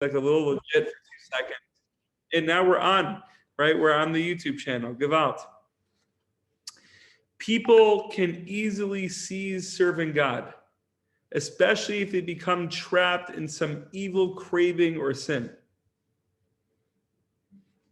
like a little legit for 2 seconds. And now we're on, right? We're on the YouTube channel. Give out. People can easily cease serving God, especially if they become trapped in some evil craving or sin.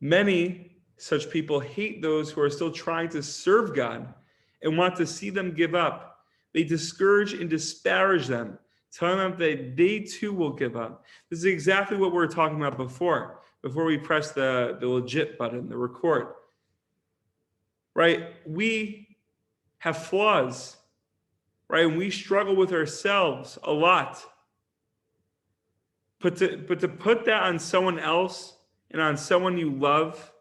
Many such people hate those who are still trying to serve God and want to see them give up. They discourage and disparage them, telling them that they too will give up. This is exactly what we were talking about before we press the legit button, the record. Right? We have flaws, right? And we struggle with ourselves a lot. But to put that on someone else and on someone you love,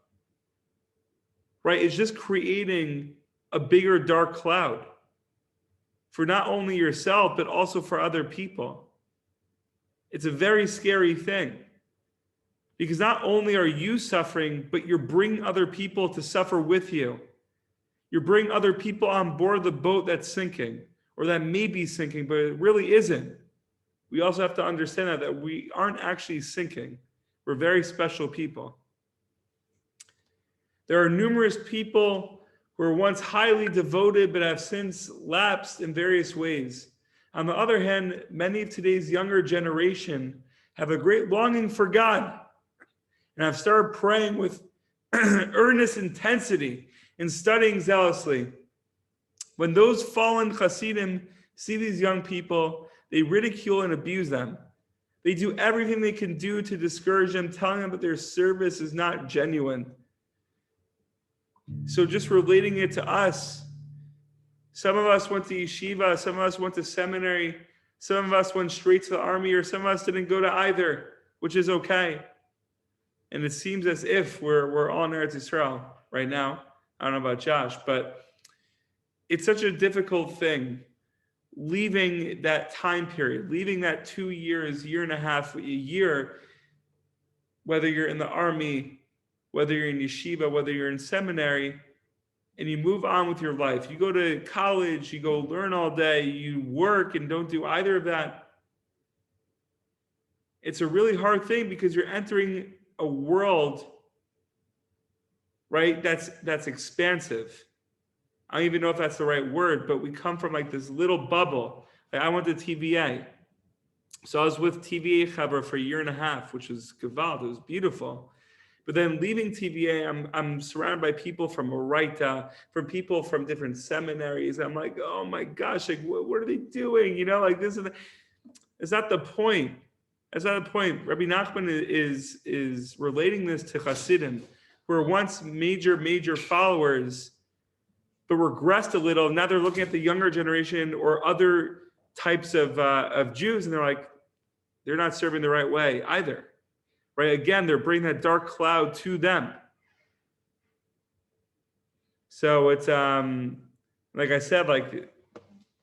right, is just creating a bigger dark cloud for not only yourself, but also for other people. It's a very scary thing because not only are you suffering, but you're bringing other people to suffer with you. You're bringing other people on board the boat that's sinking or that may be sinking, but it really isn't. We also have to understand that we aren't actually sinking. We're very special people. There are numerous people who were once highly devoted but have since lapsed in various ways. On the other hand, many of today's younger generation have a great longing for God and have started praying with earnest intensity and studying zealously. When those fallen Hasidim see these young people, they ridicule and abuse them. They do everything they can do to discourage them, telling them that their service is not genuine. So just relating it to us, some of us went to yeshiva, some of us went to seminary, some of us went straight to the army, or some of us didn't go to either, which is okay. And it seems as if we're all in Eretz Yisrael right now. I don't know about Josh, but it's such a difficult thing, leaving that time period, leaving that 2 years, year and a half, a year, whether you're in the army, whether you're in yeshiva, whether you're in seminary, and you move on with your life. You go to college, you go learn all day, you work and don't do either of that. It's a really hard thing because you're entering a world, right, that's expansive. I don't even know if that's the right word, but we come from like this little bubble. Like I went to TVA. So I was with TVA Chaber for a year and a half, which was gewalt. It was beautiful. But then leaving TVA, I'm surrounded by people from Moraita, from people from different seminaries. I'm like, oh my gosh, like what are they doing? You know, like this is not the point. That's not the point. Rabbi Nachman is relating this to Hasidim, who were once major followers, but regressed a little. Now they're looking at the younger generation or other types of Jews, and they're like, they're not serving the right way either. Right? Again, they're bringing that dark cloud to them. So it's like I said, like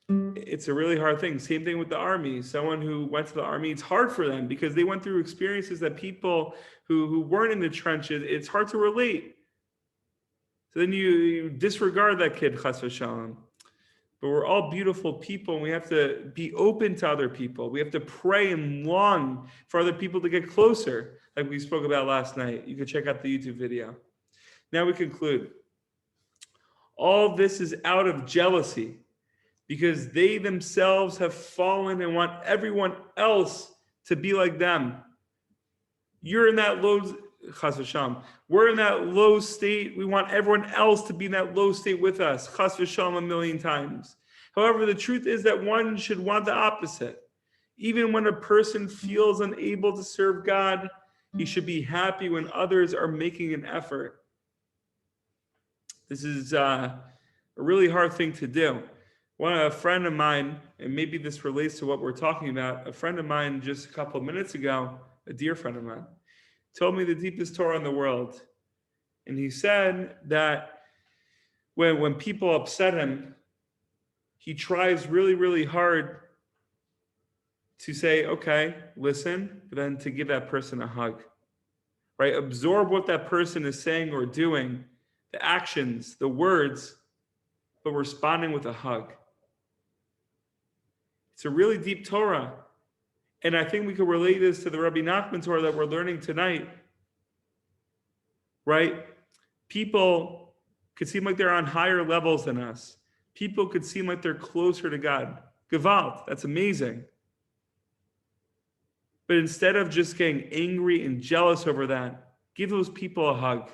it's a really hard thing. Same thing with the army. Someone who went to the army, it's hard for them because they went through experiences that people who weren't in the trenches, it's hard to relate. So then you disregard that kid, chas v'shalom. But we're all beautiful people, and we have to be open to other people. We have to pray and long for other people to get closer, like we spoke about last night. You can check out the YouTube video. Now we conclude. All this is out of jealousy, because they themselves have fallen and want everyone else to be like them. You're in that low, chas v'shalom. We're in that low state. We want everyone else to be in that low state with us, chas v'shalom, a million times. However, the truth is that one should want the opposite. Even when a person feels unable to serve God, he should be happy when others are making an effort. This is a really hard thing to do. A friend of mine, and maybe this relates to what we're talking about, a friend of mine just a couple of minutes ago, a dear friend of mine, told me the deepest Torah in the world. And he said that when people upset him, he tries really hard to say, okay, listen, but then to give that person a hug, right? Absorb what that person is saying or doing, the actions, the words, but responding with a hug. It's a really deep Torah. And I think we could relate this to the Rabbi Nachman Torah that we're learning tonight, right? People could seem like they're on higher levels than us. People could seem like they're closer to God. Gewalt, that's amazing. But instead of just getting angry and jealous over that, give those people a hug.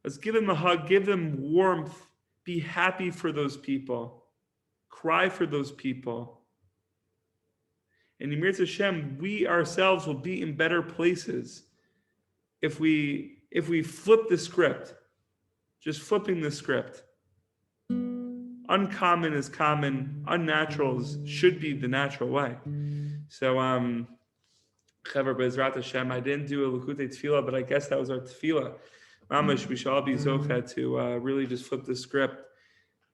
Let's give them a hug, give them warmth, be happy for those people, cry for those people. And Yimir Hashem, we ourselves will be in better places if we flip the script, just flipping the script. Uncommon is common, unnatural should be the natural way. So, Chaver Bezrat Hashem, I didn't do a L'chutei Tefillah, but I guess that was our Tefillah. Mamash, we should all be Zocha to really just flip the script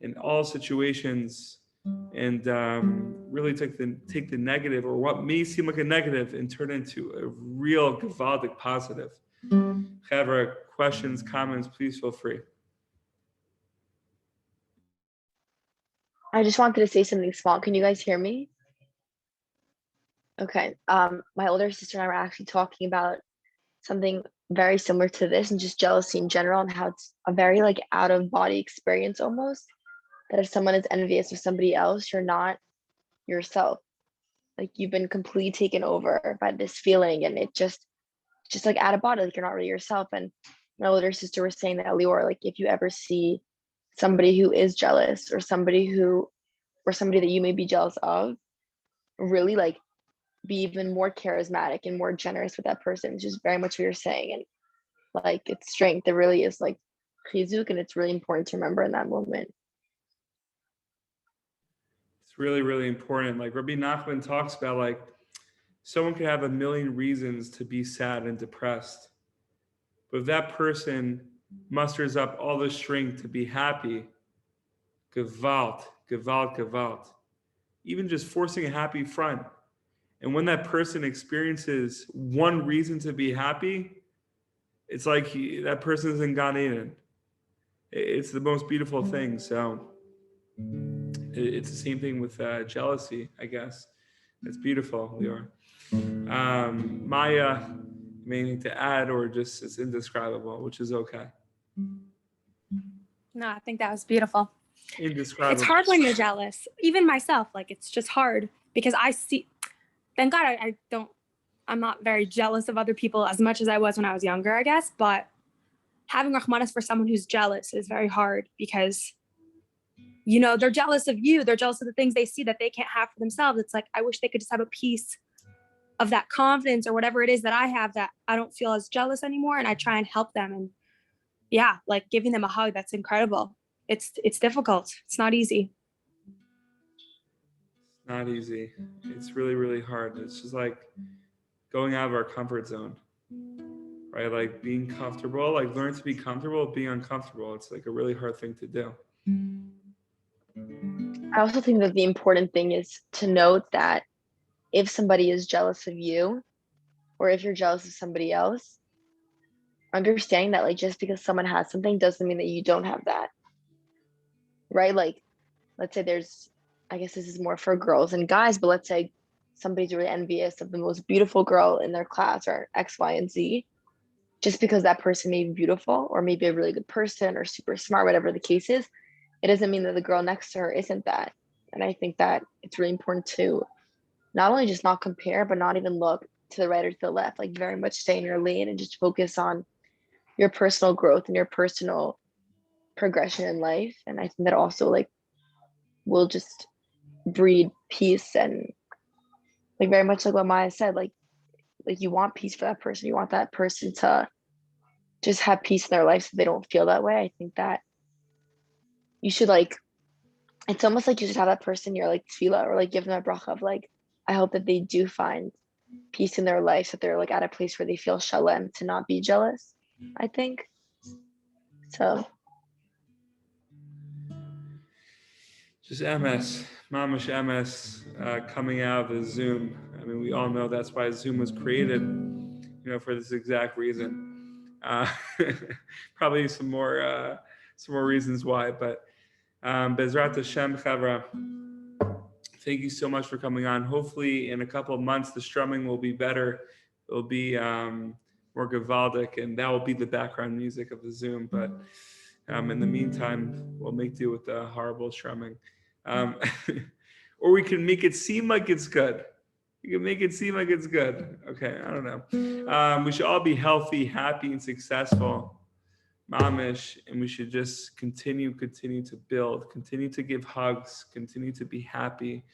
in all situations and really take the negative, or what may seem like a negative, and turn it into a real Gavaldic positive. Chaver, questions, comments, please feel free. I just wanted to say something small. Can you guys hear me? Okay. My older sister and I were actually talking about something very similar to this, and just jealousy in general, and how it's a very like out of body experience almost. That if someone is envious of somebody else, you're not yourself. Like you've been completely taken over by this feeling, and it just like out of body, like you're not really yourself. And my older sister was saying that, Lior, like if you ever see somebody who is jealous, or somebody that you may be jealous of, really like be even more charismatic and more generous with that person, which is very much what you're saying. And like it's strength. It really is like chizuk, and it's really important to remember in that moment. It's really, really important. Like Rabbi Nachman talks about, like someone could have a million reasons to be sad and depressed, but if that person musters up all the strength to be happy, gewalt, gewalt, gewalt, even just forcing a happy front. And when that person experiences one reason to be happy, it's like that person is in Gan Eden. It's the most beautiful thing. So it's the same thing with jealousy, I guess. It's beautiful, Lior. Maya, may need to add, or just it's indescribable, which is okay. No, I think that was beautiful. Indescribable. It's hard when you're jealous. Even myself, like it's just hard because I see, thank God I'm not very jealous of other people as much as I was when I was younger, I guess. But having Rahmanas for someone who's jealous is very hard because, you know, they're jealous of you. They're jealous of the things they see that they can't have for themselves. It's like, I wish they could just have a piece of that confidence or whatever it is that I have, that I don't feel as jealous anymore. And I try and help them. And yeah, like giving them a hug, that's incredible. It's difficult. It's not easy. Not easy. It's really, really hard. It's just like going out of our comfort zone, right? Like being comfortable, like learn to be comfortable, being uncomfortable. It's like a really hard thing to do. I also think that the important thing is to note that if somebody is jealous of you, or if you're jealous of somebody else, understanding that like just because someone has something doesn't mean that you don't have that, right? Like, let's say I guess this is more for girls and guys, but let's say somebody's really envious of the most beautiful girl in their class, or X, Y, and Z. Just because that person may be beautiful, or maybe a really good person, or super smart, whatever the case is, it doesn't mean that the girl next to her isn't that. And I think that it's really important to not only just not compare, but not even look to the right or to the left, like very much stay in your lane and just focus on your personal growth and your personal progression in life. And I think that also like will just breed peace, and like very much like what Maya said, like you want peace for that person. You want that person to just have peace in their life so they don't feel that way. I think that you should like, it's almost like you should have that person, you're like tefillah, or like give them a bracha of like, I hope that they do find peace in their life, so that they're like at a place where they feel shalem, to not be jealous, I think. So Just MS, mamash MS, coming out of the Zoom. I mean, we all know that's why Zoom was created, you know, for this exact reason. Probably some more reasons why, but Bezrat Hashem Chavra, Thank you so much for coming on. Hopefully in a couple of months, the strumming will be better. It'll be more Gavaldic, and that will be the background music of the Zoom. But in the meantime, we'll make do with the horrible strumming. Or we can make it seem like it's good. You can make it seem like it's good. Okay, I don't know. We should all be healthy, happy, and successful. Mamish, and we should just continue to build, continue to give hugs, continue to be happy,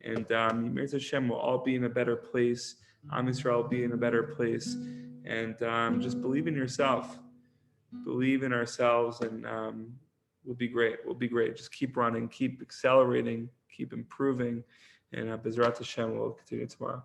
and Yimir Hashem will all be in a better place. Am Yisrael will be in a better place, and just believe in yourself, believe in ourselves, and we'll be great. We'll be great. Just keep running, keep accelerating, keep improving, and Bezrat Hashem will continue tomorrow.